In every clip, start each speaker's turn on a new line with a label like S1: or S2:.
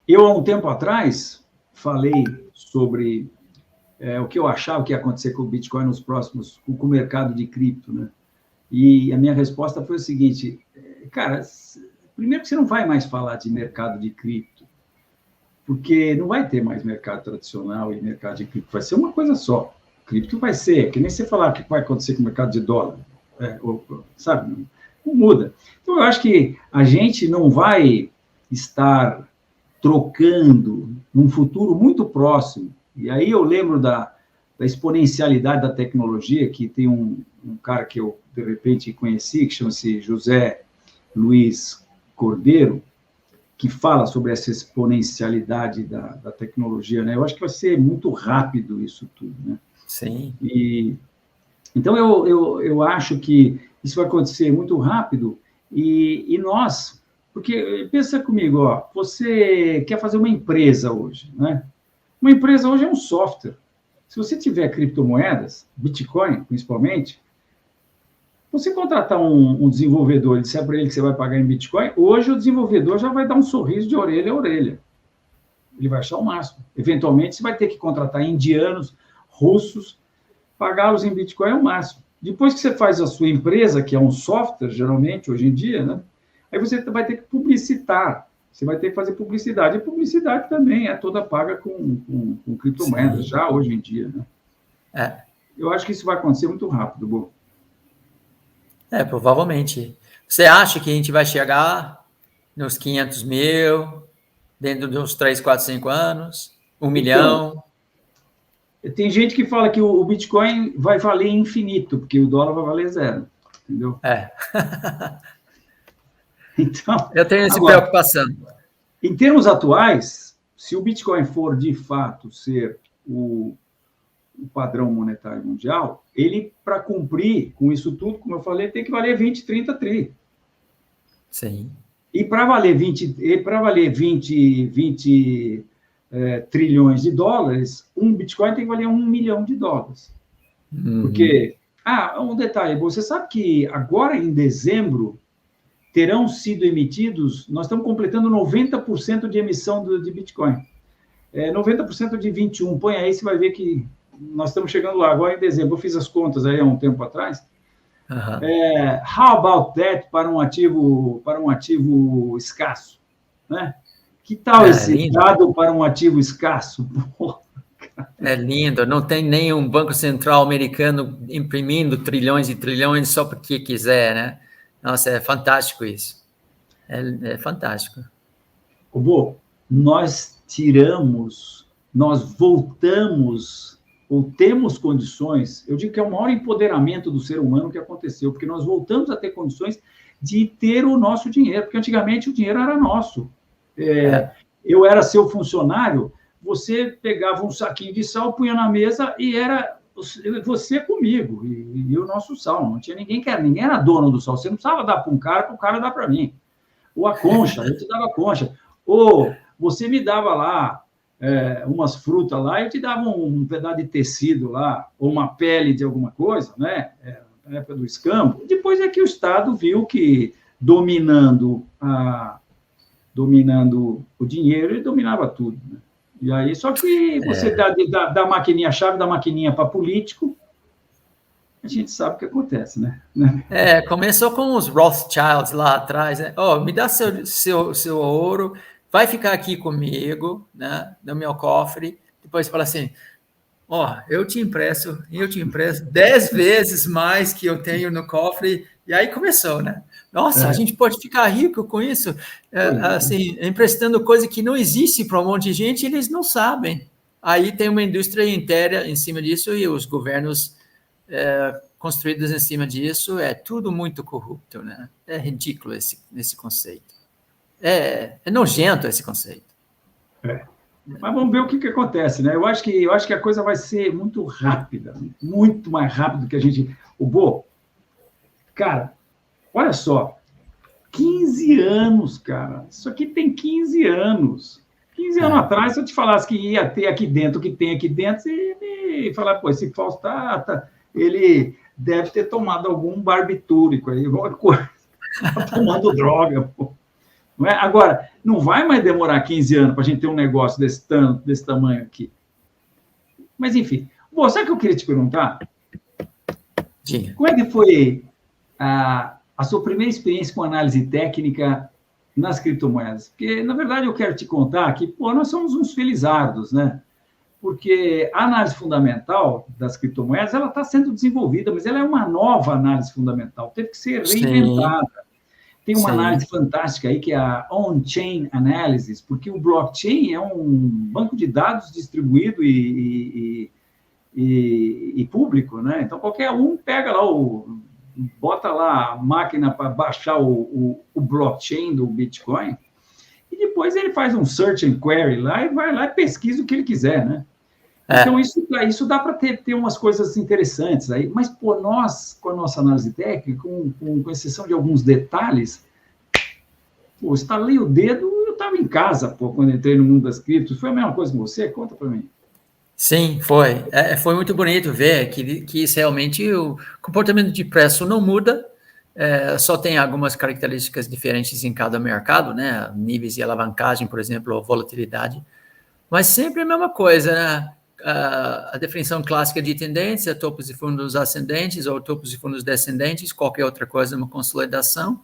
S1: Eu, há um tempo atrás, falei sobre o que eu achava que ia acontecer com o Bitcoin nos próximos, com o mercado de cripto, né? E a minha resposta foi o seguinte, cara, primeiro que você não vai mais falar de mercado de cripto, porque não vai ter mais mercado tradicional e mercado de cripto, vai ser uma coisa só. Cripto vai ser, que nem você falar o que vai acontecer com o mercado de dólar, sabe? Não muda. Então, eu acho que a gente não vai estar trocando num futuro muito próximo. E aí eu lembro da exponencialidade da tecnologia, que tem um cara que eu, de repente, conheci, que chama-se José Luiz Cordeiro, que fala sobre essa exponencialidade da tecnologia, né? Eu acho que vai ser muito rápido isso tudo, né?
S2: Sim.
S1: Então, eu acho que isso vai acontecer muito rápido e nós... Porque, pensa comigo, ó, você quer fazer uma empresa hoje, né? Uma empresa hoje é um software. Se você tiver criptomoedas, Bitcoin, principalmente, você contratar um desenvolvedor e disser para ele que você vai pagar em Bitcoin, hoje o desenvolvedor já vai dar um sorriso de orelha a orelha. Ele vai achar o máximo. Eventualmente, você vai ter que contratar indianos, russos, pagá-los em Bitcoin é o máximo. Depois que você faz a sua empresa, que é um software, geralmente, hoje em dia, né? Aí você vai ter que publicitar, você vai ter que fazer publicidade. E publicidade também é toda paga com criptomoedas, já hoje em dia, né? Eu acho que isso vai acontecer muito rápido, Bo.
S2: Provavelmente. Você acha que a gente vai chegar nos 500 mil, dentro de uns 3, 4, 5 anos? 1 milhão?
S1: Tem gente que fala que o Bitcoin vai valer infinito, porque o dólar vai valer zero, entendeu? Então,
S2: eu tenho essa preocupação.
S1: Em termos atuais, se o Bitcoin for, de fato, ser o padrão monetário mundial, ele, para cumprir com isso tudo, como eu falei, tem que valer 20, 30 tri.
S2: Sim.
S1: E para valer 20 trilhões de dólares, um Bitcoin tem que valer $1 milhão. Porque, um detalhe, você sabe que agora, em dezembro, terão sido emitidos, nós estamos completando 90% de emissão de Bitcoin. 90% de 21, põe aí, você vai ver que nós estamos chegando lá, agora em dezembro. Eu fiz as contas aí há um tempo atrás. How about that para um ativo escasso? Né? Que tal esse dado para um ativo escasso?
S2: É lindo, não tem nenhum banco central americano imprimindo trilhões e trilhões só porque quiser, né? Nossa, é fantástico isso. É fantástico.
S1: Bo, nós voltamos, ou temos condições, eu digo que é o maior empoderamento do ser humano que aconteceu, porque nós voltamos a ter condições de ter o nosso dinheiro, porque antigamente o dinheiro era nosso. Eu era seu funcionário, você pegava um saquinho de sal, punha na mesa e era você comigo e o nosso sal. Não tinha ninguém era dono do sal. Você não precisava dar para o cara dar para mim. Ou a concha, eu te dava a concha. Ou você me dava lá umas frutas lá, eu te dava um pedaço de tecido lá, ou uma pele de alguma coisa, né? Na época do escambo. Depois é que o Estado viu que dominando o dinheiro, ele dominava tudo, né? E aí, só que você dá maquininha, a chave da maquininha para político, a gente sabe o que acontece, né?
S2: Começou com os Rothschilds lá atrás, né? Me dá seu ouro, vai ficar aqui comigo, né? No meu cofre. Depois fala assim, eu te empresto 10 vezes mais que eu tenho no cofre. E aí começou, né? Nossa, a gente pode ficar rico com isso, assim, emprestando coisa que não existe para um monte de gente, eles não sabem. Aí tem uma indústria inteira em cima disso e os governos construídos em cima disso, é tudo muito corrupto, né? É ridículo esse conceito. É nojento esse conceito.
S1: Mas vamos ver o que acontece, né? Eu acho que a coisa vai ser muito rápida, muito mais rápido do que a gente... Cara, olha só, 15 anos, cara. Isso aqui tem 15 anos. 15 anos atrás, se eu te falasse que ia ter aqui dentro o que tem aqui dentro, você ia falar, esse Fausto ele deve ter tomado algum barbitúrico aí, alguma coisa. Tá tomando droga, pô. Não é? Agora, Não vai mais demorar 15 anos para a gente ter um negócio desse tamanho aqui. Mas, enfim. Bom, sabe o que eu queria te perguntar?
S2: Diga.
S1: Como é que foi a sua primeira experiência com análise técnica nas criptomoedas? Porque, na verdade, eu quero te contar que, nós somos uns felizardos, né? Porque a análise fundamental das criptomoedas, ela está sendo desenvolvida, mas ela é uma nova análise fundamental, teve que ser reinventada. Tem uma análise fantástica aí, que é a On-Chain Analysis, porque o blockchain é um banco de dados distribuído e público, né? Então, qualquer um pega lá, bota lá a máquina para baixar o blockchain do Bitcoin, e depois ele faz um search and query lá e vai lá e pesquisa o que ele quiser, né? Então, isso dá para ter umas coisas interessantes aí. Mas, nós, com a nossa análise técnica, com exceção de alguns detalhes, estalei o dedo, eu estava em casa, quando entrei no mundo das criptos. Foi a mesma coisa com você? Conta para mim.
S2: Sim, foi. Foi muito bonito ver que isso realmente, o comportamento de preço não muda, só tem algumas características diferentes em cada mercado, né? Níveis de alavancagem, por exemplo, ou volatilidade, mas sempre a mesma coisa, né? A definição clássica de tendência, topos e fundos ascendentes ou topos e fundos descendentes, qualquer outra coisa, uma consolidação.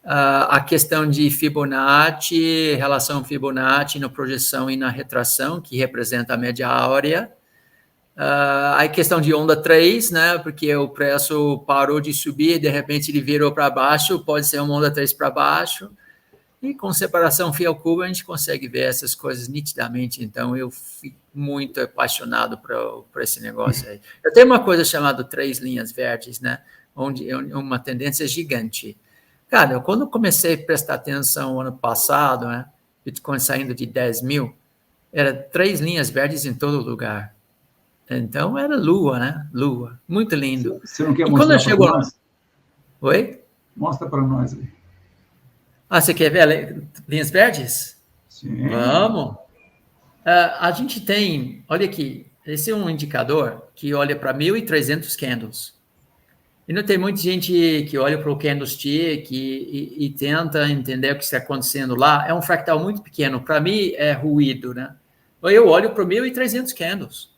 S2: A questão de Fibonacci, relação Fibonacci na projeção e na retração, que representa a média áurea. A questão de onda 3, né, porque o preço parou de subir, de repente ele virou para baixo, pode ser uma onda 3 para baixo. E com separação fiel-curva a gente consegue ver essas coisas nitidamente, então eu fui muito apaixonado por esse negócio aí. Eu tenho uma coisa chamada 3 linhas verdes, né, onde é uma tendência gigante. Cara, quando comecei a prestar atenção ano passado, né, Bitcoin saindo de 10 mil, era 3 linhas verdes em todo lugar. Então era lua, né, lua, muito lindo.
S1: Você não quer mostrar para nós?
S2: Oi?
S1: Mostra para nós aí.
S2: Você quer ver linhas verdes?
S1: Sim.
S2: Vamos. A gente tem, olha aqui, esse é um indicador que olha para 1.300 candles. E não tem muita gente que olha para o candlestick e tenta entender o que está acontecendo lá. É um fractal muito pequeno. Para mim, é ruído, né? Eu olho para 1.300 candles.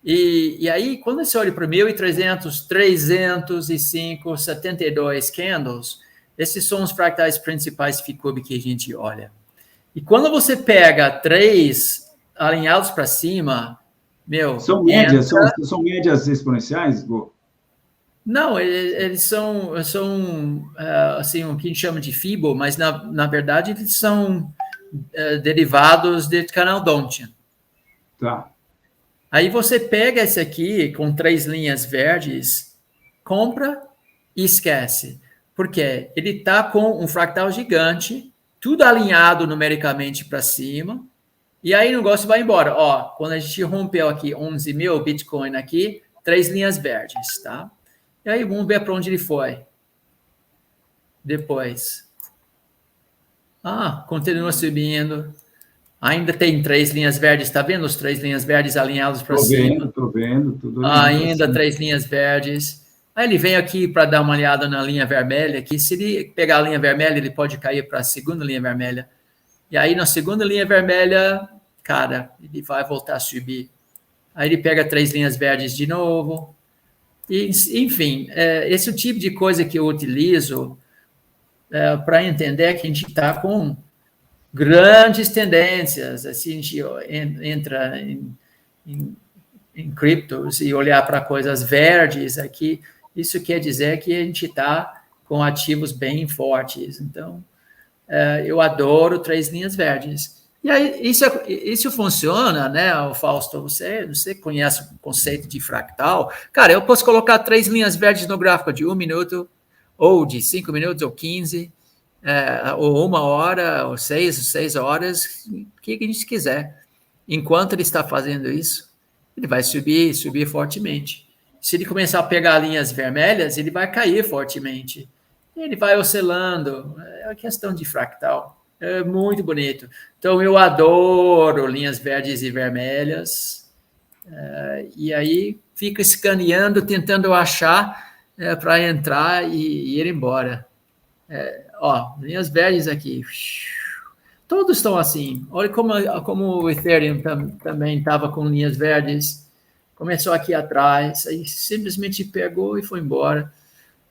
S2: E aí, quando você olha para 1.300, 305, 72 candles, esses são os fractais principais FICUB que a gente olha. E quando você pega 3 alinhados para cima,
S1: São médias, são médias exponenciais, Gô?
S2: Não, eles são assim, o que a gente chama de FIBO, mas na verdade eles são derivados de canal Donchian.
S1: Tá.
S2: Aí você pega esse aqui com 3 linhas verdes, compra e esquece. Por quê? Ele está com um fractal gigante, tudo alinhado numericamente para cima, e aí o negócio vai embora. Quando a gente rompeu aqui 11 mil Bitcoin aqui, 3 linhas verdes, tá? E aí vamos ver para onde ele foi. Depois. Continua subindo. Ainda tem 3 linhas verdes, está vendo os 3 linhas verdes alinhados para cima?
S1: Estou vendo, tudo
S2: ainda 3 linhas verdes. Aí ele vem aqui para dar uma olhada na linha vermelha, que se ele pegar a linha vermelha, ele pode cair para a segunda linha vermelha. E aí na segunda linha vermelha, cara, ele vai voltar a subir. Aí ele pega 3 linhas verdes de novo. E, enfim, esse é o tipo de coisa que eu utilizo para entender que a gente está com grandes tendências. Assim, a gente entra em criptos e olhar para coisas verdes aqui, isso quer dizer que a gente está com ativos bem fortes. Então, eu adoro 3 linhas verdes. E aí, isso funciona, né, Fausto? Você conhece o conceito de fractal? Cara, eu posso colocar 3 linhas verdes no gráfico de 1 minuto, ou de 5 minutos, ou 15, ou 1 hora, ou 6 horas, o que a gente quiser. Enquanto ele está fazendo isso, ele vai subir fortemente. Se ele começar a pegar linhas vermelhas, ele vai cair fortemente. Ele vai oscilando. É uma questão de fractal. É muito bonito. Então, eu adoro linhas verdes e vermelhas. E aí, fico escaneando, tentando achar para entrar e ir embora. Linhas verdes aqui. Todos estão assim. Olha como o Ethereum também estava com linhas verdes, começou aqui atrás, aí simplesmente pegou e foi embora.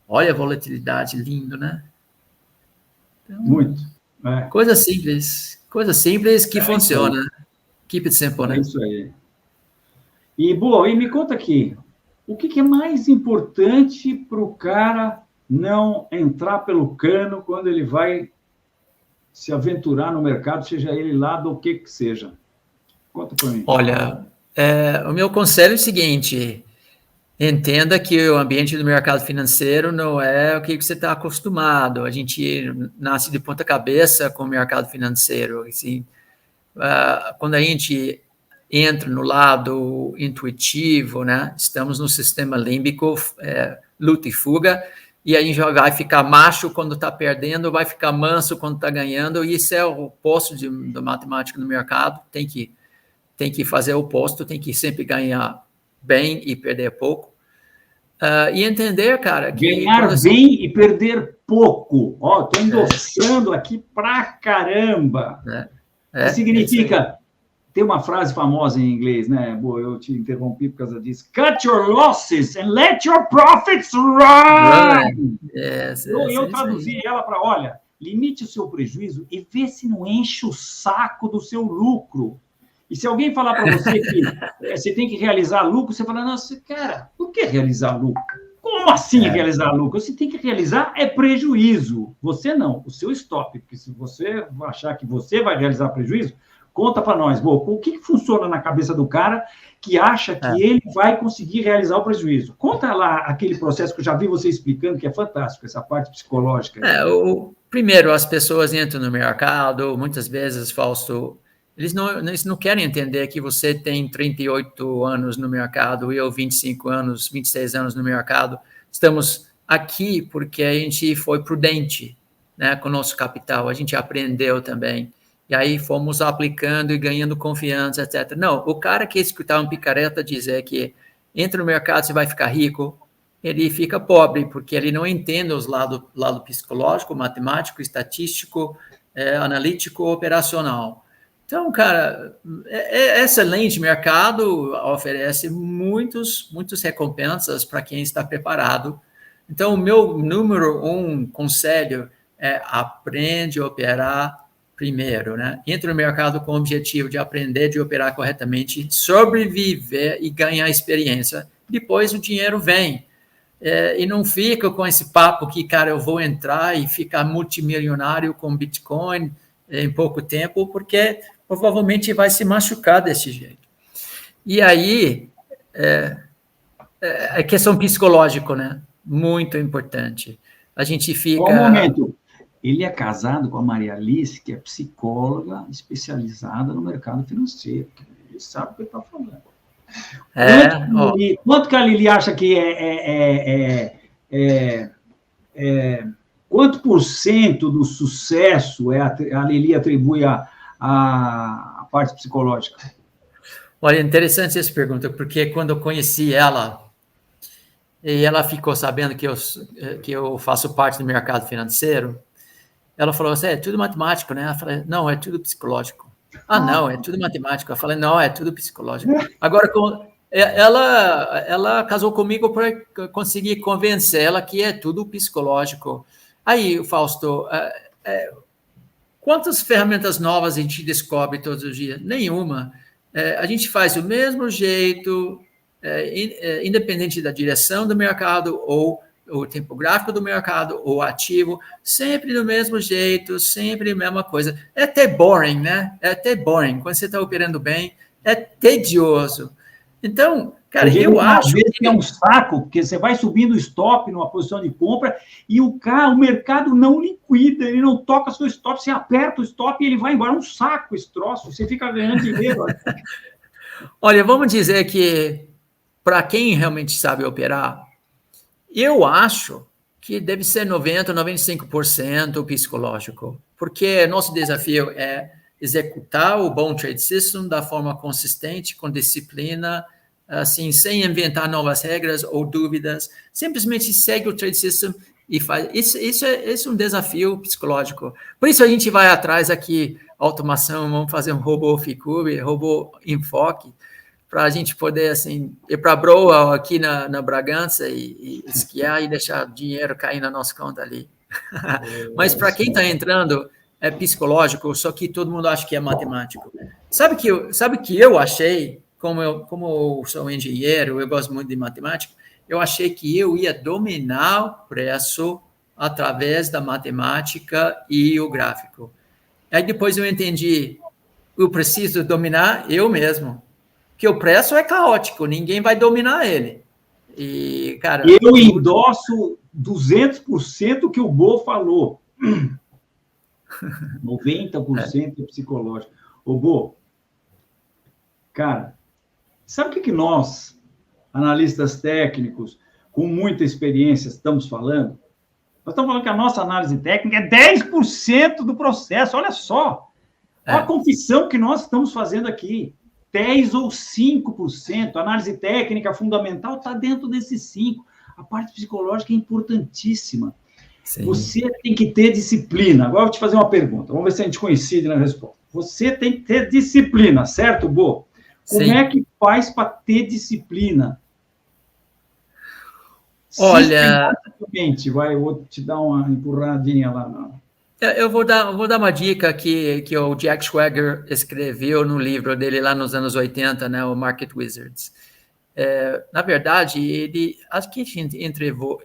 S2: Olha a volatilidade, lindo, né? Então,
S1: muito.
S2: Coisa simples que funciona. Keep it simple, né?
S1: É isso aí. E, boa, e me conta aqui, o que é mais importante para o cara não entrar pelo cano quando ele vai se aventurar no mercado, seja ele lá do que seja? Conta para mim.
S2: Olha, o meu conselho é o seguinte: entenda que o ambiente do mercado financeiro não é o que você está acostumado. A gente nasce de ponta cabeça com o mercado financeiro. Assim, quando a gente entra no lado intuitivo, né? Estamos no sistema límbico, luta e fuga, e a gente já vai ficar macho quando está perdendo, vai ficar manso quando está ganhando, e isso é o oposto da matemática no mercado. Tem que fazer o oposto, tem que sempre ganhar bem e perder pouco. E entender, cara, que...
S1: Ganhar bem e perder pouco. Ó, estou endossando aqui pra caramba. Que significa... Tem uma frase famosa em inglês, né? Boa, eu te interrompi por causa disso. Cut your losses and let your profits run. Eu traduzi ela para, olha, limite o seu prejuízo e vê se não enche o saco do seu lucro. E se alguém falar para você que você tem que realizar lucro, você fala, nossa, cara, por que realizar lucro? Como assim realizar lucro? Você tem que realizar prejuízo. Você não, o seu stop. Porque se você achar que você vai realizar prejuízo, conta para nós, Bo, o que funciona na cabeça do cara que acha que ele vai conseguir realizar o prejuízo? Conta lá aquele processo que eu já vi você explicando, que é fantástico, essa parte psicológica.
S2: Primeiro, as pessoas entram no mercado, muitas vezes, Fausto, eles não querem entender que você tem 38 anos no mercado, eu 25 anos, 26 anos no mercado. Estamos aqui porque a gente foi prudente, né, com o nosso capital, a gente aprendeu também. E aí fomos aplicando e ganhando confiança, etc. Não, o cara que escutar um picareta dizer que entra no mercado você vai ficar rico, ele fica pobre, porque ele não entende os lado psicológico, matemático, estatístico, analítico, operacional. Então, cara, é excelente mercado, oferece muitas recompensas para quem está preparado. Então, o meu número 1 conselho é aprende a operar primeiro, né? Entra no mercado com o objetivo de aprender, de operar corretamente, sobreviver e ganhar experiência. Depois o dinheiro vem. E não fica com esse papo que, cara, eu vou entrar e ficar multimilionário com Bitcoin em pouco tempo, porque provavelmente vai se machucar desse jeito. E aí, é questão psicológica, né? Muito importante. A gente fica...
S1: Um momento. Ele é casado com a Maria Alice, que é psicóloga especializada no mercado financeiro. Ele sabe o que ele está falando. Quanto que a Lili acha que quanto por cento do sucesso a Lili atribui à parte psicológica?
S2: Olha, interessante essa pergunta, porque quando eu conheci ela, e ela ficou sabendo que eu faço parte do mercado financeiro, ela falou assim, é tudo matemático, né? Eu falei, não, é tudo psicológico. Não, é tudo matemático. Eu falei, não, é tudo psicológico. Agora, ela casou comigo para conseguir convencer ela que é tudo psicológico. Aí, Fausto, quantas ferramentas novas a gente descobre todos os dias? Nenhuma. A gente faz do mesmo jeito, independente da direção do mercado ou o tempo gráfico do mercado, ou ativo, sempre do mesmo jeito, sempre a mesma coisa. É até boring, né? É até boring. Quando você está operando bem, é tedioso. Então, cara, eu acho
S1: que é um saco, porque você vai subindo o stop numa posição de compra e o mercado não liquida, ele não toca seu stop, você aperta o stop e ele vai embora. É um saco esse troço, você fica ganhando dinheiro.
S2: Olha, vamos dizer que para quem realmente sabe operar, eu acho que deve ser 90%, 95% psicológico, porque nosso desafio é executar o bom trade system da forma consistente, com disciplina, assim, sem inventar novas regras ou dúvidas, simplesmente segue o trade system e faz. Isso é um desafio psicológico. Por isso a gente vai atrás aqui, automação, vamos fazer um robô Ficube, robô Enfoque, para a gente poder, assim, ir para a Broa aqui na Bragança e esquiar e deixar dinheiro cair na nossa conta ali. Mas para quem está entrando, é psicológico, só que todo mundo acha que é matemático. Sabe que eu achei, como eu sou engenheiro, eu gosto muito de matemática, eu achei que eu ia dominar o preço através da matemática e o gráfico. Aí depois eu entendi, eu preciso dominar eu mesmo, que o preço é caótico, ninguém vai dominar ele. E, cara,
S1: eu endosso 200% que o Bo falou. 90% é psicológico. Ô, Bo, cara, sabe o que nós, analistas técnicos, com muita experiência, estamos falando? Nós estamos falando que a nossa análise técnica é 10% do processo, olha só. Olha a confissão que nós estamos fazendo aqui. 10 ou 5%. A análise técnica fundamental está dentro desses 5%. A parte psicológica é importantíssima. Sim. Você tem que ter disciplina. Agora eu vou te fazer uma pergunta. Vamos ver se a gente coincide na resposta. Você tem que ter disciplina, certo, Bo? Como Sim. é que faz para ter disciplina?
S2: Olha...
S1: eu vou te dar uma empurradinha lá.
S2: Eu vou dar uma dica que o Jack Schwager escreveu no livro dele lá nos anos 80, né, o Market Wizards. Na verdade, acho que a gente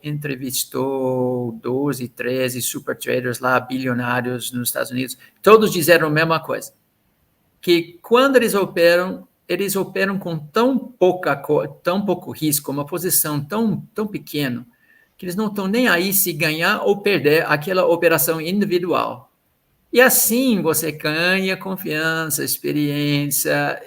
S2: entrevistou 12, 13 super traders lá, bilionários nos Estados Unidos. Todos disseram a mesma coisa, que quando eles operam com tão pouco risco, uma posição tão pequena, que eles não estão nem aí se ganhar ou perder aquela operação individual. E assim você ganha confiança, experiência,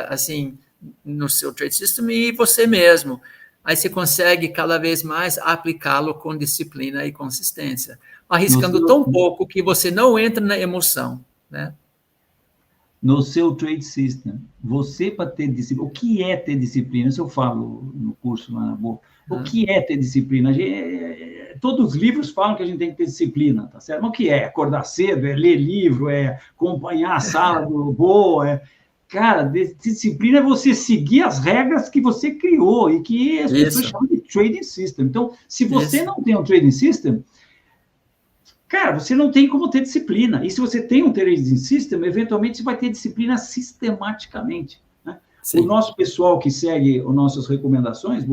S2: assim, no seu trade system e você mesmo. Aí você consegue cada vez mais aplicá-lo com disciplina e consistência, arriscando tão pouco que você não entra na emoção, né?
S1: No seu trade system, você para ter disciplina, o que é ter disciplina? Isso eu falo no curso lá na Boa. O que é ter disciplina? Todos os livros falam que a gente tem que ter disciplina, tá certo? Mas o que é? Acordar cedo, é ler livro, é acompanhar a sala do Boa, Cara, disciplina é você seguir as regras que você criou e que as pessoas chamam de trading system. Então, se você não tem um trading system, cara, você não tem como ter disciplina. E se você tem um trading system, eventualmente você vai ter disciplina sistematicamente. Né? O nosso pessoal que segue as nossas recomendações,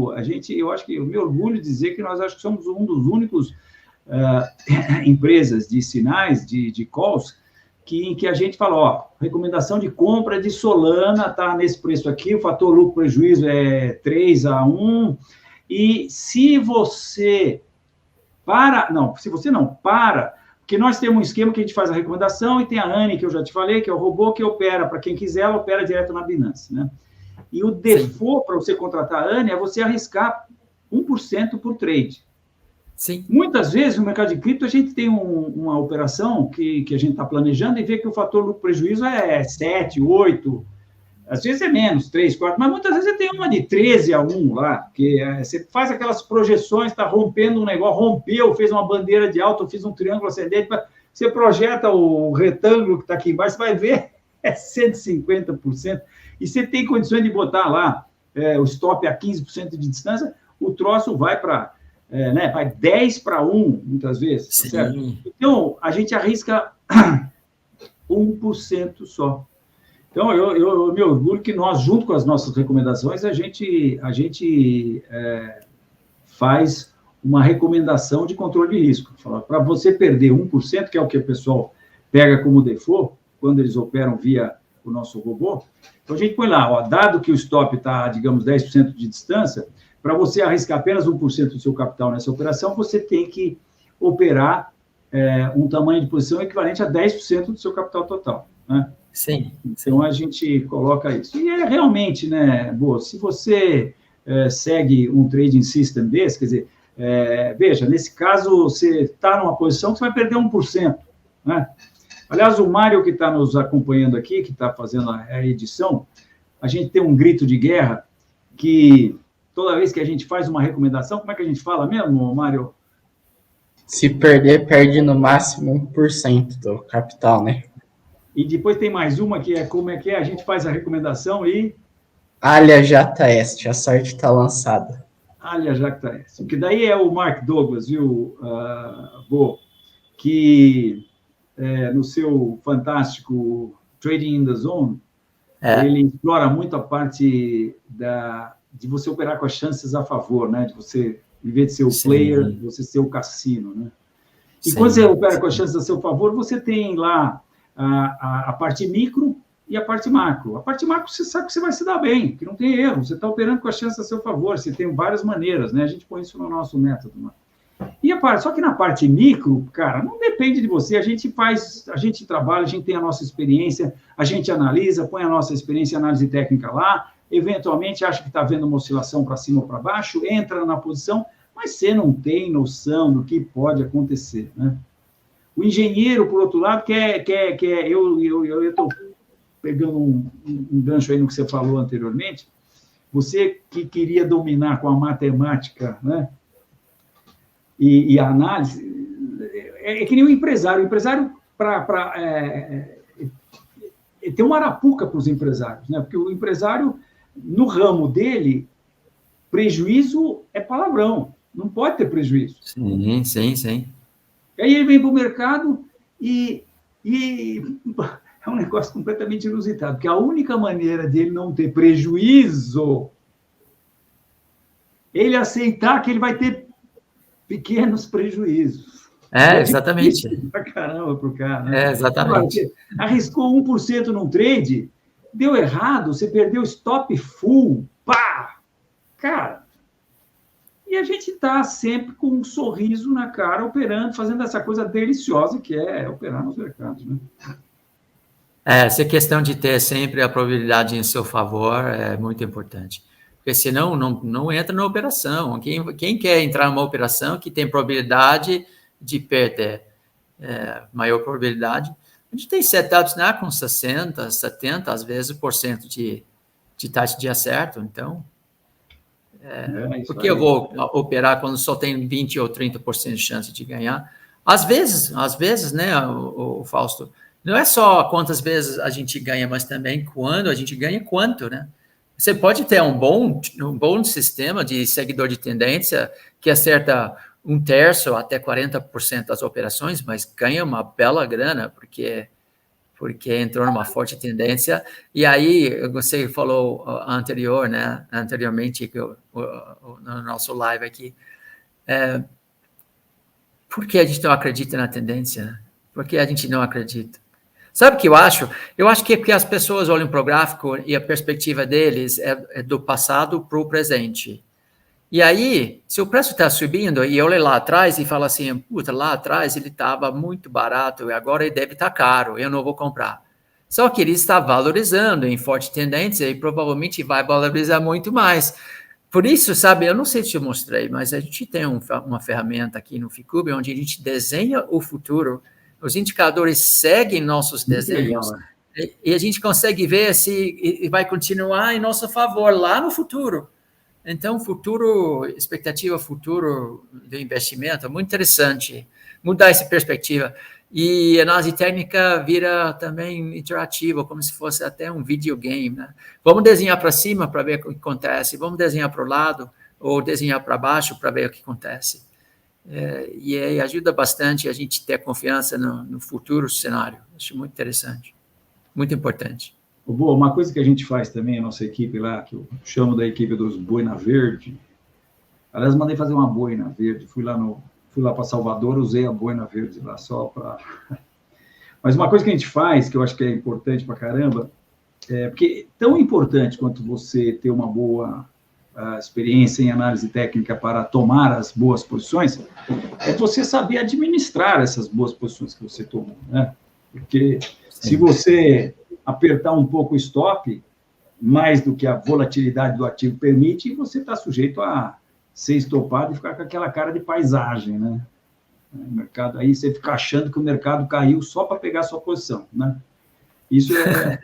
S1: eu acho que eu me orgulho de dizer que nós acho que somos um dos únicos empresas de sinais, de calls, que a gente fala, recomendação de compra de Solana está nesse preço aqui, o fator lucro-prejuízo é 3-1, e se você para, porque nós temos um esquema que a gente faz a recomendação e tem a Anne, que eu já te falei, que é o robô que opera, para quem quiser, ela opera direto na Binance, né? E o default para você contratar a Anne é você arriscar 1% por trade.
S2: Sim.
S1: Muitas vezes, no mercado de cripto, a gente tem uma operação que a gente está planejando e vê que o fator lucro-prejuízo é 7, 8, às vezes é menos, 3, 4, mas muitas vezes você tem uma de 13-1 lá, que você faz aquelas projeções, está rompendo um negócio, rompeu, fez uma bandeira de alta, fiz um triângulo ascendente, você projeta o retângulo que está aqui embaixo, você vai ver, é 150%, e você tem condições de botar lá o stop a 15% de distância, o troço vai para... vai 10-1, muitas vezes, tá certo? Então, a gente arrisca 1% só. Então, eu me orgulho que nós, junto com as nossas recomendações, a gente faz uma recomendação de controle de risco. Para você perder 1%, que é o que o pessoal pega como default, quando eles operam via o nosso robô, então a gente põe lá, dado que o stop está, digamos, 10% de distância, para você arriscar apenas 1% do seu capital nessa operação, você tem que operar um tamanho de posição equivalente a 10% do seu capital total, né?
S2: Sim.
S1: Então, a gente coloca isso. E realmente, né, Bo, se você segue um trading system desse, quer dizer, veja, nesse caso, você está numa posição que você vai perder 1%, né? Aliás, o Mário, que está nos acompanhando aqui, que está fazendo a edição, a gente tem um grito de guerra que... Toda vez que a gente faz uma recomendação, como é que a gente fala mesmo, Mário?
S3: Se perder, perde no máximo 1% do capital, né?
S1: E depois tem mais uma que é como é que é, a gente faz a recomendação e...
S3: Alha Jata Est, a sorte está lançada.
S1: Alha Jata Est. Porque daí é o Mark Douglas, viu, Bo, que no seu fantástico Trading in the Zone, ele explora muito a parte de você operar com as chances a favor, né? De você, em vez de ser o player, você ser o cassino, né? E quando você opera com as chances a seu favor, você tem lá a parte micro e a parte macro. A parte macro, você sabe que você vai se dar bem, que não tem erro. Você está operando com as chances a seu favor. Você tem várias maneiras, né? A gente põe isso no nosso método. Né? Só que na parte micro, cara, não depende de você. A gente trabalha, a gente tem a nossa experiência, a gente analisa, põe a nossa experiência em análise técnica lá, eventualmente acha que está vendo uma oscilação para cima ou para baixo, entra na posição, mas você não tem noção do que pode acontecer, né? O engenheiro, por outro lado, eu estou pegando um gancho aí no que você falou anteriormente, você que queria dominar com a matemática, né? E a análise, é que nem o empresário. O empresário, tem uma arapuca para os empresários, né? Porque o empresário, no ramo dele, prejuízo é palavrão, não pode ter prejuízo.
S2: Sim, sim, sim.
S1: Aí ele vem para o mercado e é um negócio completamente inusitado, porque a única maneira dele não ter prejuízo é ele aceitar que ele vai ter pequenos prejuízos.
S2: Exatamente.
S1: Pra caramba para o cara, né?
S2: Exatamente.
S1: Agora, arriscou 1% num trade, deu errado, você perdeu stop full, pá! Cara, e a gente está sempre com um sorriso na cara, operando, fazendo essa coisa deliciosa que é operar nos mercados, né?
S2: Essa questão de ter sempre a probabilidade em seu favor é muito importante. Porque senão não entra na operação. Quem quer entrar numa operação que tem probabilidade de perder, maior probabilidade, a gente tem setups com 60%, 70%, às vezes, % de taxa de acerto. Então, por que eu vou operar quando só tem 20% ou 30% de chance de ganhar? Às vezes, né, o Fausto, não é só quantas vezes a gente ganha, mas também quando a gente ganha, quanto, né? Você pode ter um bom sistema de seguidor de tendência que acerta 1/3 até 40% das operações, mas ganha uma bela grana, porque entrou numa forte tendência. E aí, você falou anteriormente, no nosso live aqui, por que a gente não acredita na tendência? Por que a gente não acredita? Sabe o que eu acho? Eu acho que é porque as pessoas olham para o gráfico e a perspectiva deles é do passado para o presente. E aí, se o preço está subindo e olha lá atrás e fala assim, puta, lá atrás ele estava muito barato e agora ele deve estar caro, eu não vou comprar. Só que ele está valorizando em forte tendência e provavelmente vai valorizar muito mais. Por isso, sabe, eu não sei se eu mostrei, mas a gente tem uma ferramenta aqui no Ficube onde a gente desenha o futuro. Os indicadores seguem nossos desenhos e a gente consegue ver se vai continuar em nosso favor lá no futuro. Então, expectativa futuro do investimento é muito interessante, mudar essa perspectiva. E a análise técnica vira também interativa, como se fosse até um videogame, né? Vamos desenhar para cima para ver o que acontece, vamos desenhar para o lado ou desenhar para baixo para ver o que acontece. E aí ajuda bastante a gente ter confiança no futuro cenário. Acho muito interessante, muito importante.
S1: Boa, uma coisa que a gente faz também, a nossa equipe lá, que eu chamo da equipe dos Boina Verde, aliás, mandei fazer uma boina verde, fui lá para Salvador, usei a boina verde lá só para... Mas uma coisa que a gente faz, que eu acho que é importante para caramba, porque tão importante quanto você ter uma boa experiência em análise técnica para tomar as boas posições, é você saber administrar essas boas posições que você tomou, né? Porque se você apertar um pouco o stop, mais do que a volatilidade do ativo permite, você está sujeito a ser estopado e ficar com aquela cara de paisagem, né? O mercado, aí você fica achando que o mercado caiu só para pegar a sua posição, né? Isso é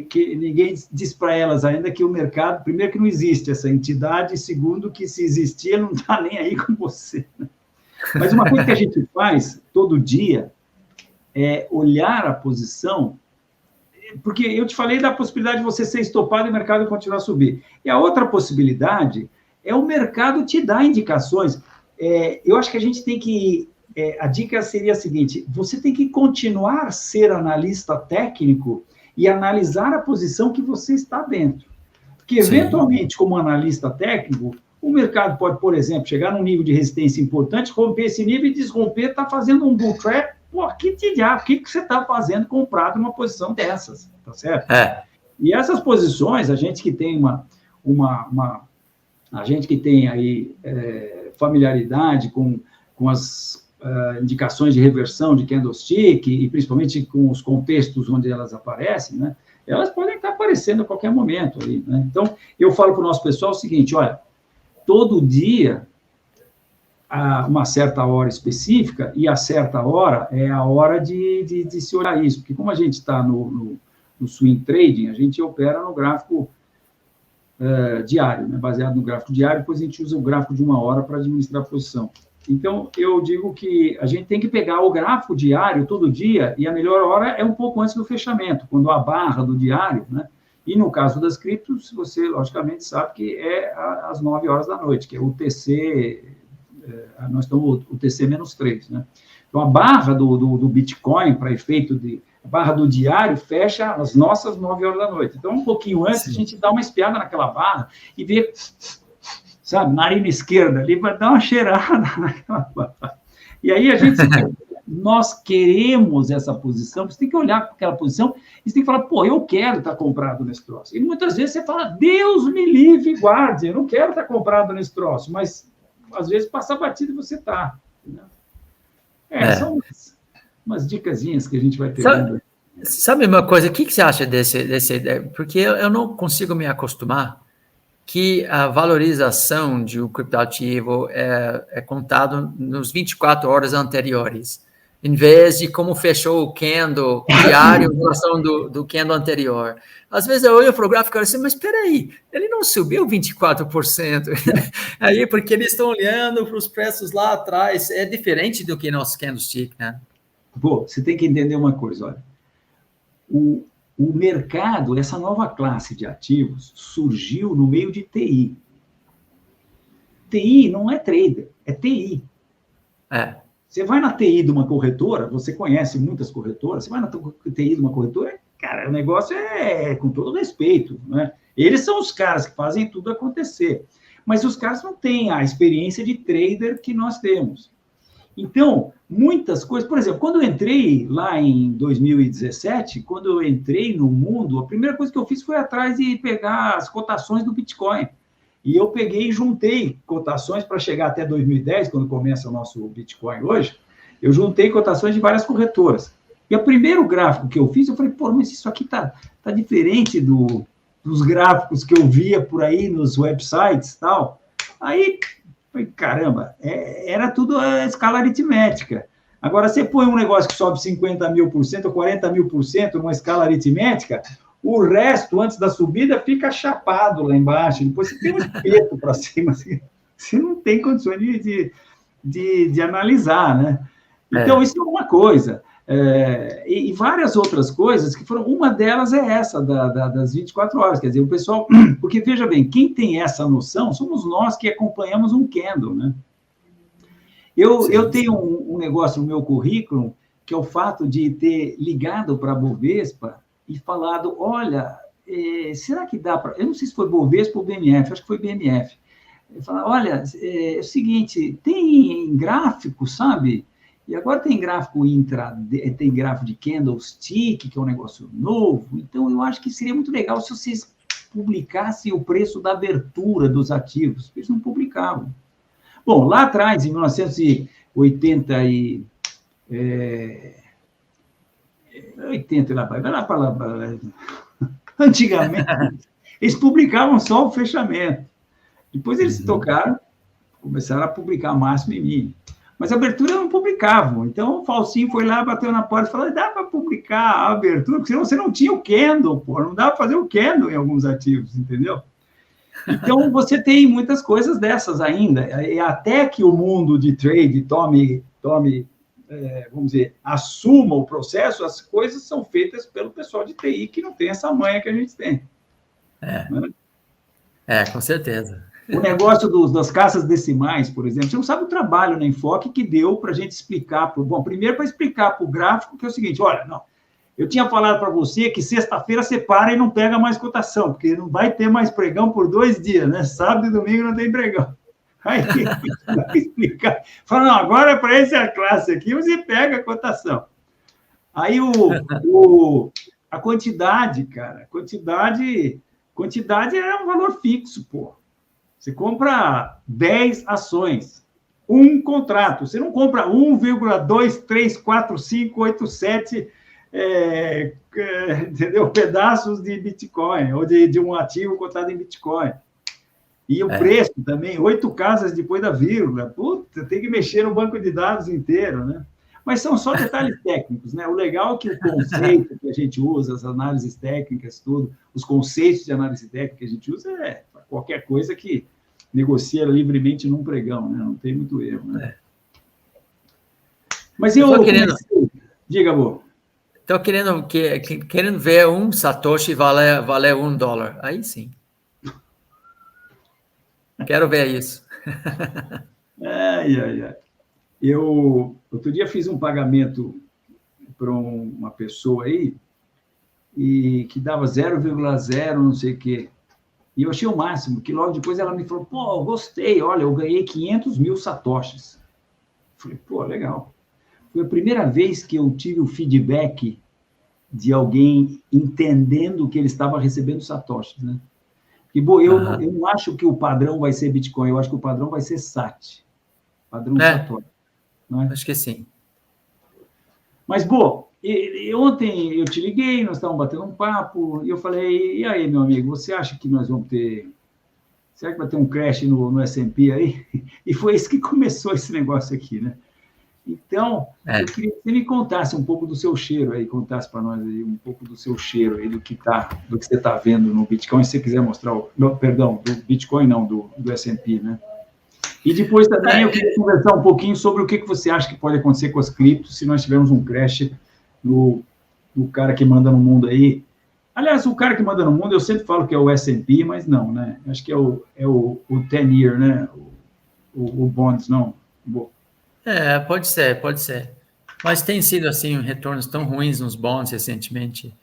S1: que ninguém diz para elas ainda que o mercado, primeiro, que não existe essa entidade, e segundo, que se existia, não está nem aí com você, né? Mas uma coisa que a gente faz todo dia é olhar a posição porque eu te falei da possibilidade de você ser estopado e o mercado continuar a subir. E a outra possibilidade é o mercado te dar indicações. Eu acho que a gente tem que... a dica seria a seguinte, você tem que continuar a ser analista técnico e analisar a posição que você está dentro. Porque, eventualmente, como analista técnico, o mercado pode, por exemplo, chegar num nível de resistência importante, romper esse nível e desromper, está fazendo um bull trap. Pô, que diabo, o que você está fazendo comprado numa posição dessas, tá certo? E essas posições, a gente que tem a gente que tem aí familiaridade com as indicações de reversão de candlestick, e principalmente com os contextos onde elas aparecem, né? Elas podem estar aparecendo a qualquer momento aí, né? Então, eu falo para o nosso pessoal o seguinte, olha, todo dia, a uma certa hora específica, e a certa hora é a hora de se olhar isso, porque como a gente está no swing trading, a gente opera no gráfico diário, né? Baseado no gráfico diário, depois a gente usa o gráfico de uma hora para administrar a posição. Então, eu digo que a gente tem que pegar o gráfico diário todo dia, e a melhor hora é um pouco antes do fechamento, quando a barra do diário, né? E no caso das criptos, você, logicamente, sabe que é às 9 horas da noite, que é o TC, nós estamos o TC-3, né? Então, a barra do Bitcoin, para efeito a barra do diário, fecha às nossas 9 horas da noite. Então, um pouquinho antes, a gente dá uma espiada naquela barra e vê... sabe, narina esquerda ali, vai dar uma cheirada naquela barra. E aí nós queremos essa posição, você tem que olhar para aquela posição e você tem que falar, pô, eu quero estar comprado nesse troço. E muitas vezes você fala, Deus me livre e guarde, eu não quero estar comprado nesse troço, mas às vezes passa batido e você está. São umas dicasinhas que a gente vai ter.
S2: Sabe uma coisa, o que você acha desse ideia? Porque eu não consigo me acostumar que a valorização de um criptoativo é contado nos 24 horas anteriores, em vez de como fechou o candle diário em relação do candle anterior. Às vezes eu olho para o gráfico e falo assim, mas espera aí, ele não subiu 24%. Aí, porque eles estão olhando para os preços lá atrás, é diferente do que nosso candlestick, né?
S1: Pô, você tem que entender uma coisa, olha, o mercado, essa nova classe de ativos, surgiu no meio de TI. TI não é trader, é TI. Você vai na TI de uma corretora, você conhece muitas corretoras, você vai na TI de uma corretora, cara, o negócio com todo respeito, né? Eles são os caras que fazem tudo acontecer. Mas os caras não têm a experiência de trader que nós temos. Então, muitas coisas... Por exemplo, quando eu entrei lá em 2017, quando eu entrei no mundo, a primeira coisa que eu fiz foi atrás de pegar as cotações do Bitcoin. E eu peguei e juntei cotações para chegar até 2010, quando começa o nosso Bitcoin hoje, eu juntei cotações de várias corretoras. E o primeiro gráfico que eu fiz, eu falei, pô, mas isso aqui tá diferente dos gráficos que eu via por aí nos websites e tal. Aí... caramba, era tudo a escala aritmética. Agora, você põe um negócio que sobe 50.000% ou 40.000% numa escala aritmética, o resto, antes da subida, fica chapado lá embaixo. Depois você tem um espeto para cima. Você não tem condições de analisar, né? Então, isso é uma coisa. E várias outras coisas que foram... Uma delas é essa, das 24 horas. Quer dizer, o pessoal... Porque, veja bem, quem tem essa noção somos nós que acompanhamos um candle, né? Eu tenho um negócio no meu currículo, que é o fato de ter ligado para a Bovespa e falado, olha, será que dá para... Eu não sei se foi Bovespa ou BMF, acho que foi BMF. Eu falo, olha, é o seguinte, tem gráfico, sabe? E agora tem gráfico tem gráfico de candlestick, que é um negócio novo. Então, eu acho que seria muito legal se vocês publicassem o preço da abertura dos ativos. Eles não publicavam. Bom, lá atrás, em 1980 antigamente, eles publicavam só o fechamento. Depois eles tocaram, começaram a publicar máximo e mínimo. Mas a abertura não publicavam. Então, o Falsinho foi lá, bateu na porta e falou, dá para publicar a abertura, porque senão você não tinha o candle, pô, não dá para fazer o candle em alguns ativos, entendeu? Então, você tem muitas coisas dessas ainda, e até que o mundo de trade tome vamos dizer, assuma o processo, as coisas são feitas pelo pessoal de TI, que não tem essa manha que a gente tem. Né?
S2: Com certeza.
S1: O negócio das caixas decimais, por exemplo, você não sabe o trabalho na Enfoque que deu para a gente explicar. Bom, primeiro para explicar para o gráfico, que é o seguinte, olha, não, eu tinha falado para você que sexta-feira você para e não pega mais cotação, porque não vai ter mais pregão por 2 dias, né? Sábado e domingo não tem pregão. Aí vai explicar. Fala, não, agora é para essa classe aqui, você pega a cotação. Aí a quantidade, cara, quantidade é um valor fixo, pô. Você compra 10 ações, um contrato. Você não compra 1,2345587 entendeu? Pedaços de Bitcoin, ou de um ativo cotado em Bitcoin. E o preço também, 8 casas depois da vírgula. Puta, tem que mexer no banco de dados inteiro, né? Mas são só detalhes técnicos, né? O legal é que o conceito que a gente usa, as análises técnicas, tudo, os conceitos de análise técnica que a gente usa qualquer coisa que negocia livremente num pregão, né? Não tem muito erro, né? Mas eu comecei... Diga, amor.
S2: Estou querendo ver um Satoshi valer $1. Aí sim. Quero ver isso.
S1: Eu, outro dia, fiz um pagamento para uma pessoa aí, e que dava 0,0 não sei o quê. E eu achei o máximo, que logo depois ela me falou, pô, gostei, olha, eu ganhei 500 mil satoshis. Falei, pô, legal. Foi a primeira vez que eu tive o feedback de alguém entendendo que ele estava recebendo satoshis, né? E, bom, eu não acho que o padrão vai ser Bitcoin, eu acho que o padrão vai ser SAT. Padrão Satoshi. Não é?
S2: Acho que sim.
S1: Mas, bom, ontem eu te liguei, nós estávamos batendo um papo, e eu falei, e aí, meu amigo, você acha que nós vamos ter... Será que vai ter um crash no S&P aí? E foi isso que começou esse negócio aqui, né? Então, eu queria que você me contasse um pouco do seu cheiro aí, contasse para nós aí um pouco do seu cheiro aí, do que você está vendo no Bitcoin, se você quiser mostrar, do Bitcoin não, do S&P, né? E depois também eu queria conversar um pouquinho sobre o que você acha que pode acontecer com as criptos se nós tivermos um crash no cara que manda no mundo aí. Aliás, o cara que manda no mundo, eu sempre falo que é o S&P, mas não, né? Acho que é o 10-year, né? O bonds, não. Bom.
S2: Pode ser. Mas tem sido, assim, retornos tão ruins nos bonds recentemente.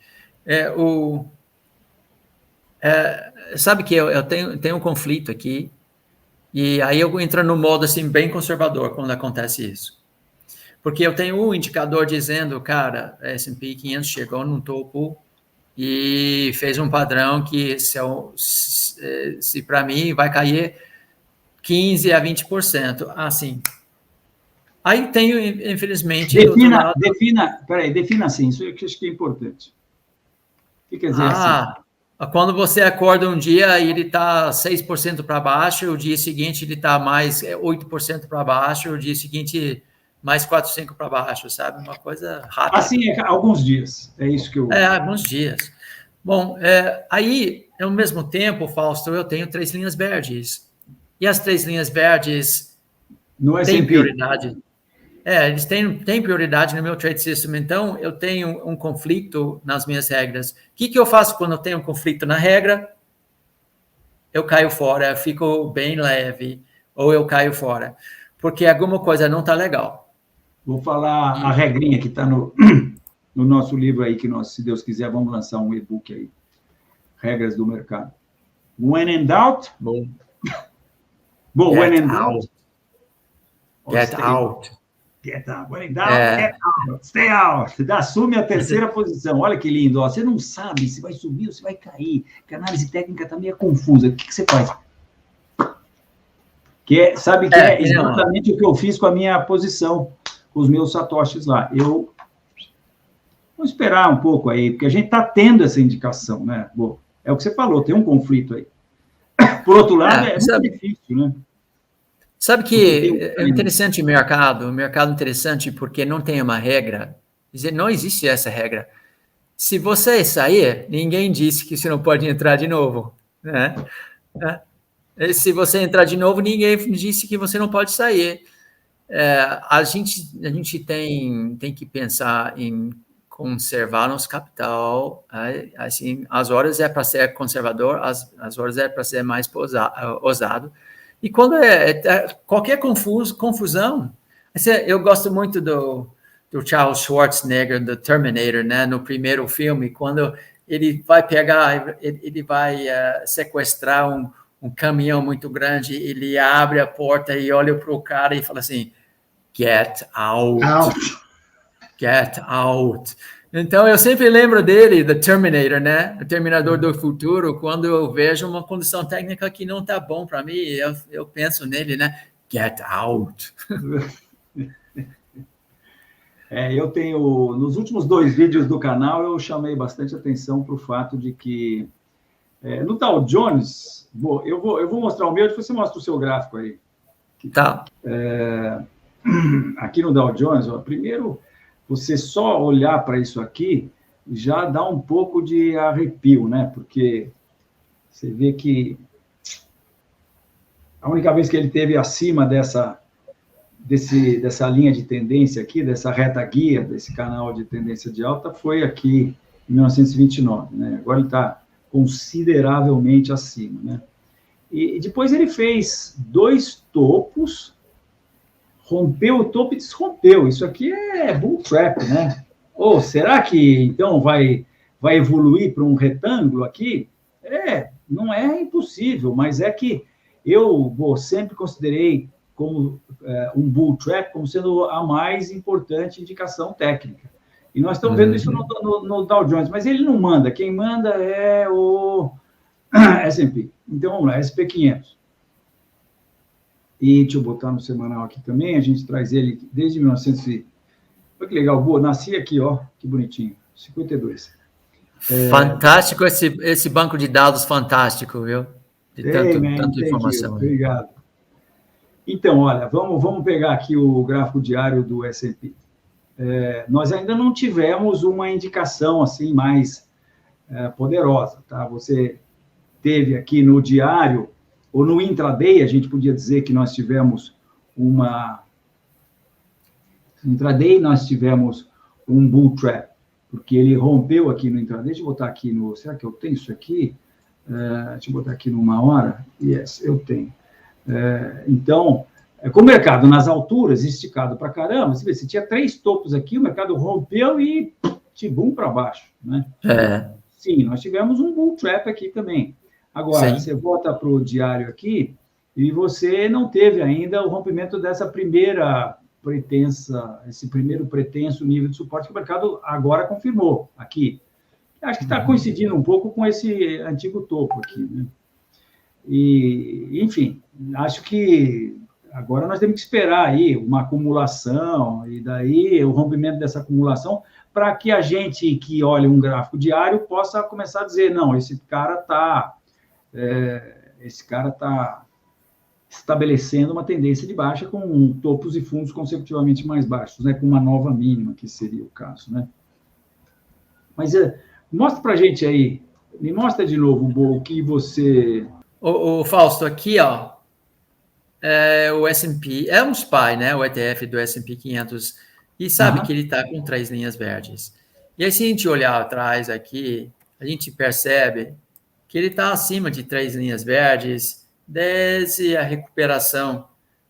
S2: Sabe que eu tenho um conflito aqui, e aí eu entro no modo, assim, bem conservador quando acontece isso. Porque eu tenho um indicador dizendo, cara, S&P 500 chegou no topo e fez um padrão que, se para mim, vai cair 15% a 20%. Assim... Aí tenho, infelizmente...
S1: Defina assim, isso eu acho que é importante. O que quer dizer assim?
S2: Quando você acorda um dia e ele está 6% para baixo, o dia seguinte ele está mais 8% para baixo, o dia seguinte mais 4, 5 para baixo, sabe? Uma coisa rápida.
S1: Assim, alguns dias, é isso que eu...
S2: alguns dias. Bom, aí, ao mesmo tempo, Fausto, eu tenho 3 linhas verdes. E as 3 linhas verdes têm prioridade. Eles têm prioridade no meu trade system, então eu tenho um conflito nas minhas regras. O que eu faço quando eu tenho um conflito na regra? Eu caio fora, fico bem leve, ou eu caio fora, porque alguma coisa não está legal.
S1: Vou falar a regrinha que está no nosso livro aí, que nós, se Deus quiser, vamos lançar um e-book aí. Regras do mercado. When in doubt... Bom, when in doubt...
S2: Get out.
S1: Get out. When in doubt, get out. Stay out. Assume a terceira posição. Olha que lindo. Ó. Você não sabe se vai subir ou se vai cair. Porque a análise técnica está meio confusa. O que você faz? Sabe que é exatamente o que eu fiz com a minha posição, com os meus satoshis lá. Vou esperar um pouco aí, porque a gente está tendo essa indicação, né? Bom, é o que você falou, tem um conflito aí. Por outro lado, é muito difícil, né?
S2: Sabe que é interessante o mercado interessante porque não tem uma regra, não existe essa regra. Se você sair, ninguém disse que você não pode entrar de novo, né? Se você entrar de novo, ninguém disse que você não pode sair. a gente tem que pensar em conservar nosso capital, assim, às horas é para ser conservador, às horas é para ser mais ousado. E quando qualquer confusão, assim, eu gosto muito do Charles Schwarzenegger, do Terminator, né? No primeiro filme, quando ele vai sequestrar um caminhão muito grande, ele abre a porta e olha para o cara e fala assim, get out. Get out. Então, eu sempre lembro dele, do Terminator, né? O Terminador do Futuro, quando eu vejo uma condição técnica que não está bom para mim, eu penso nele, né? Get out.
S1: Eu tenho, nos últimos 2 vídeos do canal, eu chamei bastante atenção para o fato de que, no Dow Jones, eu vou mostrar o meu, depois você mostra o seu gráfico aí.
S2: Tá.
S1: Aqui no Dow Jones, primeiro, você só olhar para isso aqui já dá um pouco de arrepio, né? Porque você vê que a única vez que ele teve acima dessa linha de tendência aqui, dessa reta guia, desse canal de tendência de alta, foi aqui em 1929, né? Agora ele está consideravelmente acima, né? E depois ele fez 2 topos, rompeu o topo e desrompeu. Isso aqui é bull trap, né? Ou será que, então, vai evoluir para um retângulo aqui? Não é impossível, mas é que eu sempre considerei como um bull trap como sendo a mais importante indicação técnica. E nós estamos vendo isso no Dow Jones, mas ele não manda. Quem manda é o S&P. Então, vamos lá, S&P 500. E deixa eu botar no semanal aqui também, a gente traz ele desde 1900. Olha que legal, boa, nasci aqui, ó, que bonitinho, 52.
S2: Fantástico esse banco de dados, fantástico, viu? De tanta informação.
S1: Obrigado. Então, olha, vamos pegar aqui o gráfico diário do S&P. Nós ainda não tivemos uma indicação assim mais poderosa, tá? Você teve aqui no diário, ou no intraday, a gente podia dizer que nós tivemos no intraday nós tivemos um bull trap, porque ele rompeu aqui no intraday. Deixa eu botar aqui será que eu tenho isso aqui? Deixa eu botar aqui numa hora. Yes, eu tenho. Então, com o mercado nas alturas, esticado para caramba, você tinha 3 topos aqui, o mercado rompeu e tibum para baixo, né? Sim, nós tivemos um bull trap aqui também. Agora, você volta para o diário aqui e você não teve ainda o rompimento esse primeiro pretenso nível de suporte que o mercado agora confirmou aqui. Acho que está coincidindo um pouco com esse antigo topo aqui, né? E, enfim, acho que agora nós temos que esperar aí uma acumulação e daí o rompimento dessa acumulação para que a gente que olha um gráfico diário possa começar a dizer, não, esse cara está estabelecendo uma tendência de baixa com topos e fundos consecutivamente mais baixos, né, com uma nova mínima, que seria o caso, né? Mas mostra para a gente aí, me mostra de novo, Bo, o que você...
S2: O Fausto, aqui, ó, o S&P, é um SPY, né, o ETF do S&P 500, e sabe que ele está com 3 linhas verdes. E aí, se a gente olhar atrás aqui, a gente percebe que ele está acima de 3 linhas verdes desde a recuperação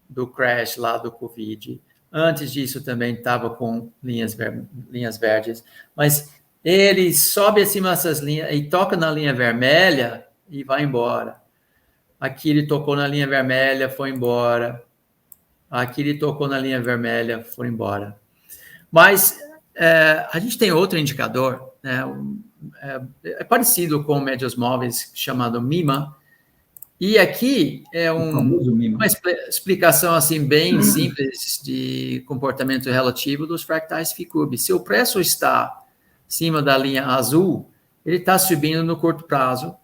S2: do crash lá do Covid. Antes disso também estava com linhas verdes, mas ele sobe acima dessas linhas e toca na linha vermelha e vai embora. Aqui ele tocou na linha vermelha, foi embora. Aqui ele tocou na linha vermelha, foi embora. Mas a gente tem outro indicador, né? É parecido com médios móveis, chamado MIMA, e aqui é uma explicação assim, bem simples de comportamento relativo dos fractais Ficube. Se o preço está acima da linha azul, ele está subindo no curto prazo.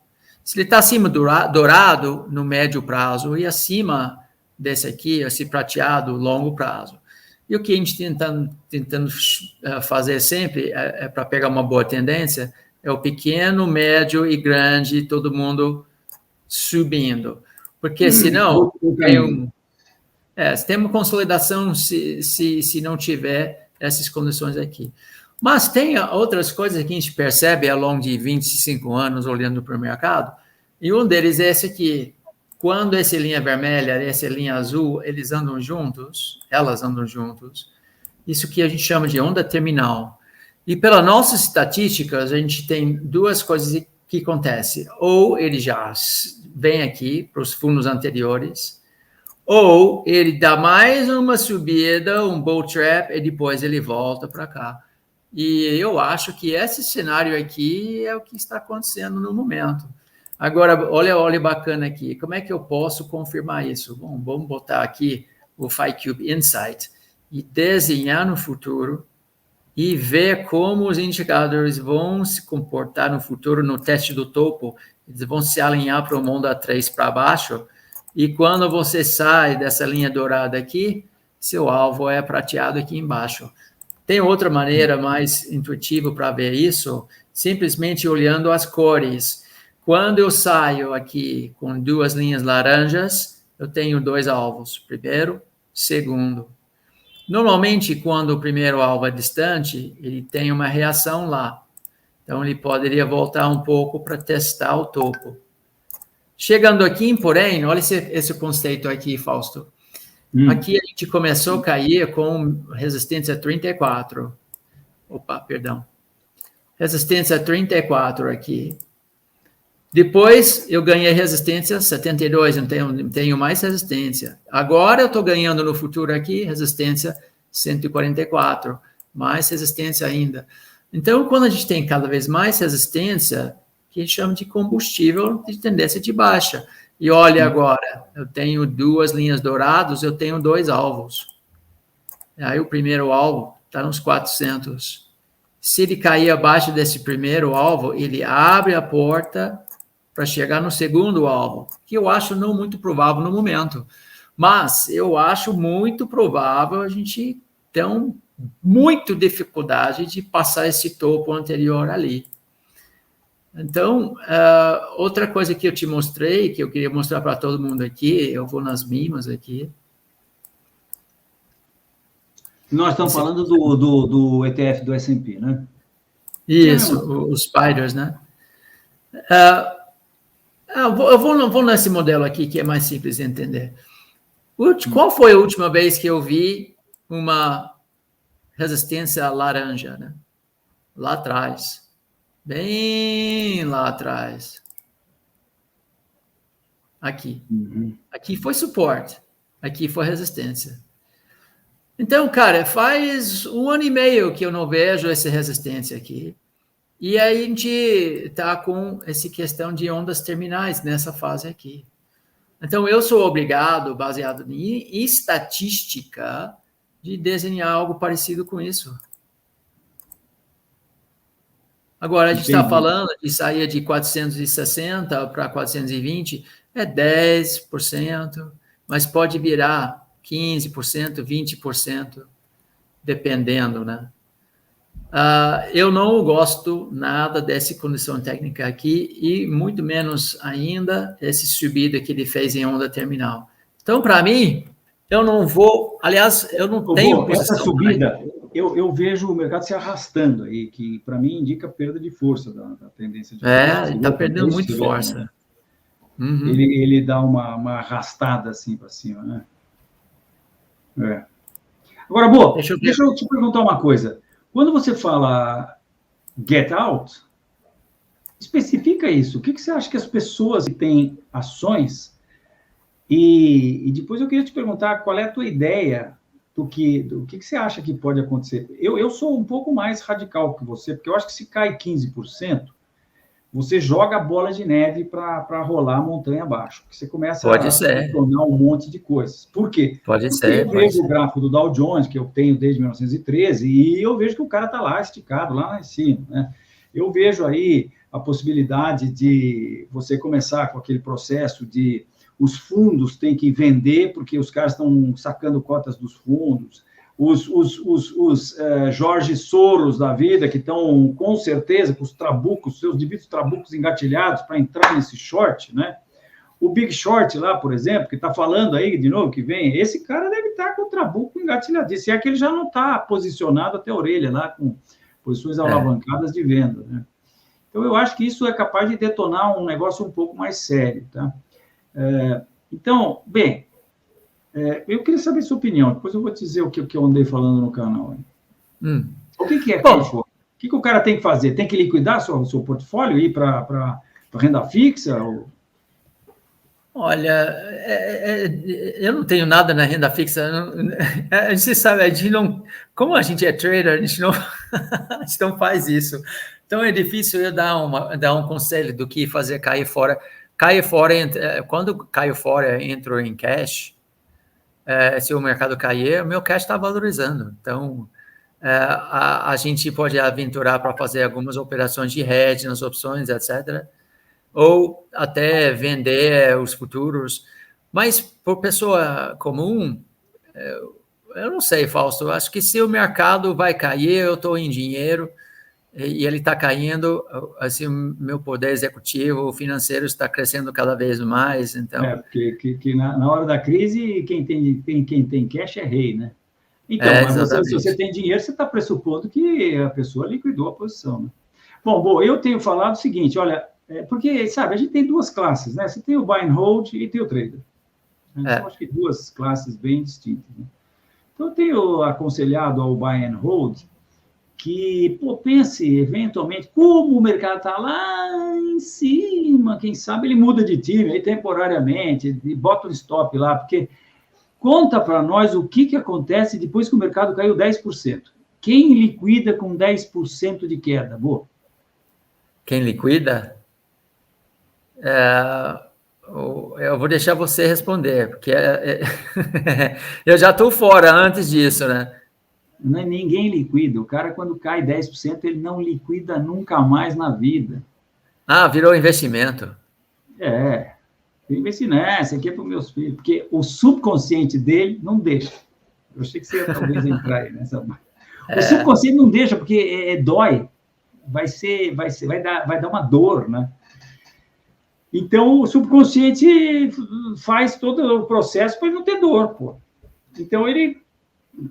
S2: Se ele está acima do dourado, no médio prazo, e acima desse aqui, esse prateado, longo prazo. E o que a gente tentando fazer sempre, para pegar uma boa tendência, é o pequeno, médio e grande, todo mundo subindo. Porque senão Se tem uma consolidação se não tiver essas condições aqui. Mas tem outras coisas que a gente percebe ao longo de 25 anos olhando para o mercado, e um deles é esse aqui. Quando essa linha vermelha e essa linha azul, elas andam juntos, isso que a gente chama de onda terminal. E pelas nossas estatísticas, a gente tem duas coisas que acontecem. Ou ele já vem aqui para os fundos anteriores, ou ele dá mais uma subida, um bull trap, e depois ele volta para cá. E eu acho que esse cenário aqui é o que está acontecendo no momento. Agora, olha bacana aqui. Como é que eu posso confirmar isso? Bom, vamos botar aqui o FiCube Insight e desenhar no futuro e ver como os indicadores vão se comportar no futuro no teste do topo. Eles vão se alinhar para o mundo A3 para baixo. E quando você sai dessa linha dourada aqui, seu alvo é prateado aqui embaixo. Tem outra maneira mais intuitiva para ver isso, simplesmente olhando as cores. Quando eu saio aqui com duas linhas laranjas, eu tenho dois alvos, primeiro, segundo. Normalmente, quando o primeiro alvo é distante, ele tem uma reação lá. Então, ele poderia voltar um pouco para testar o topo. Chegando aqui, porém, olha esse conceito aqui, Fausto. Aqui a gente começou a cair com resistência 34. Opa, perdão. Resistência 34 aqui. Depois eu ganhei resistência 72, não tenho mais resistência. Agora eu estou ganhando no futuro aqui resistência 144, mais resistência ainda. Então, quando a gente tem cada vez mais resistência, que a gente chama de combustível de tendência de baixa. E olha agora, eu tenho duas linhas douradas, eu tenho dois alvos. Aí o primeiro alvo está nos 400. Se ele cair abaixo desse primeiro alvo, ele abre a porta para chegar no segundo alvo, que eu acho não muito provável no momento. Mas eu acho muito provável a gente ter muita dificuldade de passar esse topo anterior ali. Então, outra coisa que eu te mostrei, que eu queria mostrar para todo mundo aqui, eu vou nas mimas aqui.
S1: Nós estamos falando do ETF do S&P, né?
S2: Isso, os spiders, né? Eu vou nesse modelo aqui, que é mais simples de entender. Qual foi a última vez que eu vi uma resistência laranja, né? Lá atrás. Bem lá atrás. Aqui. Aqui foi suporte. Aqui foi resistência. Então, cara, faz 1 ano e meio que eu não vejo essa resistência aqui. E aí a gente está com essa questão de ondas terminais nessa fase aqui. Então, eu sou obrigado, baseado em estatística, de desenhar algo parecido com isso. Agora, a gente está falando de sair de 460 para 420, é 10%, mas pode virar 15%, 20%, dependendo, né? Eu não gosto nada dessa condição técnica aqui e muito menos ainda essa subida que ele fez em onda terminal. Então, para mim, eu não vou... Aliás, eu não tenho posição.
S1: Essa subida, eu vejo o mercado se arrastando aí, que para mim indica perda de força da tendência de força.
S2: Ele está perdendo muito força.
S1: Ele dá uma arrastada assim para cima, né? Agora, Bo, deixa eu te perguntar uma coisa. Quando você fala get out, especifica isso. O que você acha que as pessoas que têm ações... E depois eu queria te perguntar qual é a tua ideia do que você acha que pode acontecer. Eu sou um pouco mais radical que você, porque eu acho que se cai 15%, você joga a bola de neve para rolar a montanha abaixo. Você começa a tornar um monte de coisas. Por quê? Porque eu vejo o gráfico do Dow Jones, que eu tenho desde 1913, e eu vejo que o cara está lá esticado, lá em cima, né? Eu vejo aí a possibilidade de você começar com aquele processo de os fundos têm que vender porque os caras estão sacando cotas dos fundos, os Jorge Soros da vida, que estão, com certeza, com os trabucos, seus devidos trabucos engatilhados para entrar nesse short, né? O Big Short lá, por exemplo, que está falando aí de novo que vem, esse cara deve estar com o trabuco engatilhadinho. Se é que ele já não está posicionado até a orelha lá, com posições alavancadas de venda, né? Então, eu acho que isso é capaz de detonar um negócio um pouco mais sério, tá? Então, bem, eu queria saber a sua opinião, depois eu vou te dizer o que eu andei falando no canal. O que é cair fora? O que o cara tem que fazer? Tem que liquidar seu portfólio e ir para renda fixa?
S2: Olha, eu não tenho nada na renda fixa. A gente sabe, a gente não, como a gente é trader, a gente não faz isso. Então é difícil eu dar um conselho do que fazer cair fora. Quando caio fora, entro em cash. Se o mercado cair, o meu cash está valorizando. Então a gente pode aventurar para fazer algumas operações de hedge nas opções, etc. Ou até vender os futuros. Mas, por pessoa comum, eu não sei, Fausto, eu acho que se o mercado vai cair, eu estou em dinheiro, e ele está caindo, assim, o meu poder executivo, financeiro está crescendo cada vez mais, então...
S1: Porque na hora da crise, quem tem cash é rei, né? Então, mas se você tem dinheiro, você está pressupondo que a pessoa liquidou a posição, né? Bom, eu tenho falado o seguinte, olha... Porque, sabe, a gente tem duas classes, né? Você tem o buy and hold e tem o trader. Então, acho que duas classes bem distintas, né? Então, eu tenho aconselhado ao buy and hold que, pense eventualmente, como o mercado está lá em cima, quem sabe ele muda de time aí temporariamente, e bota um stop lá, porque conta para nós o que acontece depois que o mercado caiu 10%. Quem liquida com 10% de queda? Boa.
S2: Quem liquida? Eu vou deixar você responder, porque eu já estou fora antes disso, né?
S1: Ninguém liquida. O cara, quando cai 10%, ele não liquida nunca mais na vida.
S2: Virou investimento.
S1: Investimento, isso aqui é para os meus filhos, porque o subconsciente dele não deixa. Eu achei que você ia talvez entrar aí nessa. O subconsciente não deixa, porque dói. Vai dar uma dor, né? Então, o subconsciente faz todo o processo para ele não ter dor, pô. Então, ele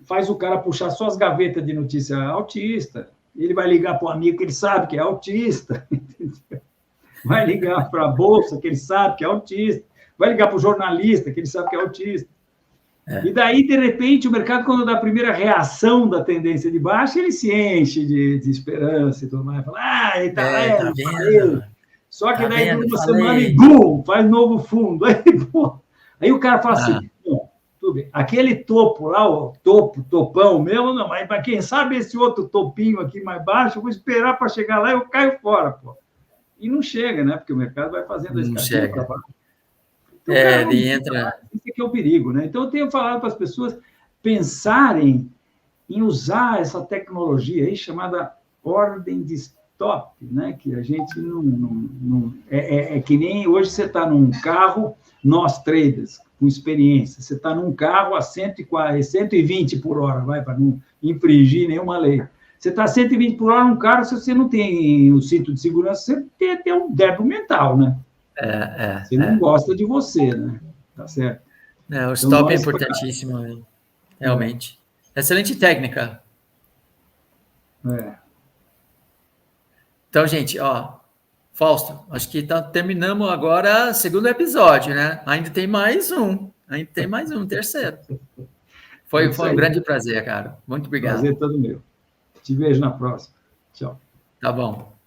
S1: faz o cara puxar só as gavetas de notícia autista, ele vai ligar para o amigo que ele sabe que é autista, entendeu? Vai ligar para a bolsa que ele sabe que é autista, vai ligar para o jornalista que ele sabe que é autista. E daí, de repente, o mercado, quando dá a primeira reação da tendência de baixa, ele se enche de esperança e tudo mais, fala, ele está
S2: tá vendo?
S1: Só que daí, por uma semana, e bum, faz novo fundo. Aí o cara fala assim, tudo bem, aquele topo lá, o topão mesmo, não, mas quem sabe esse outro topinho aqui mais baixo, eu vou esperar para chegar lá e eu caio fora, pô. E não chega, né? Porque o mercado vai fazendo a escadinha para baixo. Então,
S2: ele entra...
S1: Isso aqui é o perigo, né? Então, eu tenho falado para as pessoas pensarem em usar essa tecnologia aí chamada ordem de stop, né? Que a gente não que nem hoje você está num carro, nós traders, com experiência, você está num carro a 120 por hora, para não infringir nenhuma lei. Você está a 120 por hora num carro, se você não tem o cinto de segurança, você tem um débil mental, né? Você não gosta de você, né? Tá certo?
S2: O stop é importantíssimo, realmente. Excelente técnica. Então, gente, Fausto, acho que terminamos agora o segundo episódio, né? Ainda tem mais um, terceiro. Foi um grande prazer, cara. Muito obrigado.
S1: Prazer todo meu. Te vejo na próxima. Tchau.
S2: Tá bom.